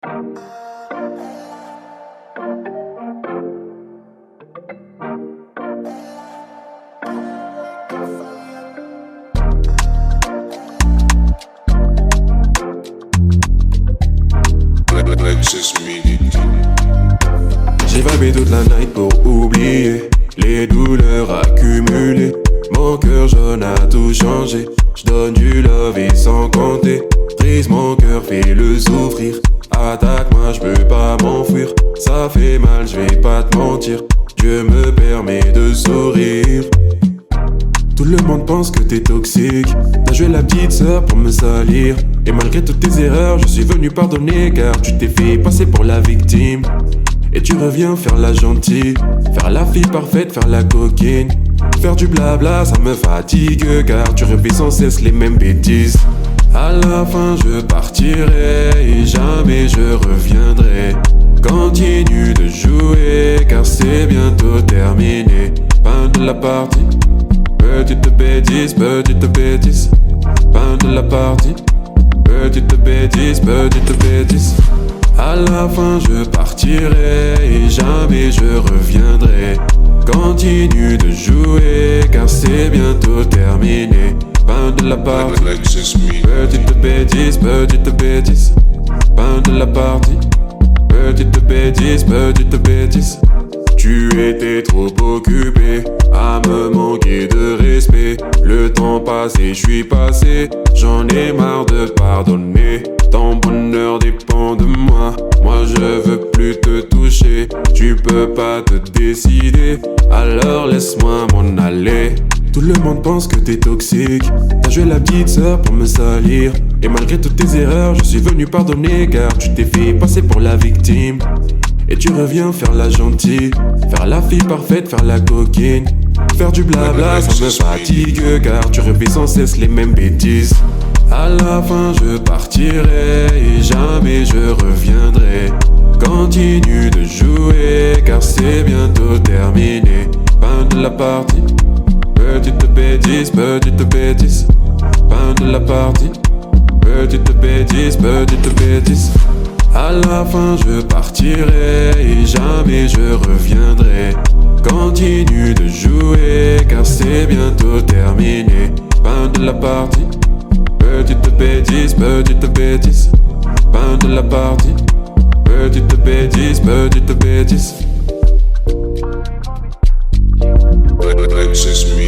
J'ai vibé toute la night pour oublier les douleurs accumulées. Mon cœur jaune a tout changé. J'donne du love et sans compter. Brise mon cœur, fais-le souffrir. Attaque-moi, j'peux pas m'enfuir. Ça fait mal, j'vais pas te mentir. Dieu me permet de sourire. Tout le monde pense que t'es toxique. T'as joué la petite sœur pour me salir. Et malgré toutes tes erreurs, je suis venu pardonner. Car tu t'es fait passer pour la victime. Et tu reviens faire la gentille. Faire la fille parfaite, faire la coquine. Faire du blabla, ça me fatigue. Car tu répètes sans cesse les mêmes bêtises. À la fin je partirai et jamais je reviendrai. Continue de jouer car c'est bientôt terminé. Fin de la partie. Petite bêtise, petite bêtise. Fin de la partie. Petite bêtise, petite bêtise. À la fin je partirai et jamais je reviendrai. Continue de jouer car c'est bientôt terminé. Fin de la partie. Petite bêtise, petite bêtise. Fin de la partie. Petite bêtise, petite bêtise. Tu étais trop occupé à me manquer de respect. Le temps passe et je suis passé. J'en ai marre de pardonner. Ton bonheur dépend de moi. Moi je veux plus te toucher. Tu peux pas te décider. Alors laisse-moi m'en aller. Tout le monde pense que t'es toxique. T'as joué la petite sœur pour me salir. Et malgré toutes tes erreurs, je suis venu pardonner. Car tu t'es fait passer pour la victime. Et tu reviens faire la gentille. Faire la fille parfaite, faire la coquine. Faire du blabla, ça me fatigue. Car tu répètes sans cesse les mêmes bêtises. À la fin je partirai et jamais je reviendrai. Continue de jouer car c'est bientôt terminé. Fin de la partie. Petite bêtise, petite bêtise. Fin de la partie. Petite bêtise, petite bêtise. À la fin je partirai et jamais je reviendrai. Continue de jouer car c'est bientôt terminé. Fin de la partie. Petite bêtise, petite bêtise. Fin de la partie. Petite bêtise, petite bêtise. Alexis Me.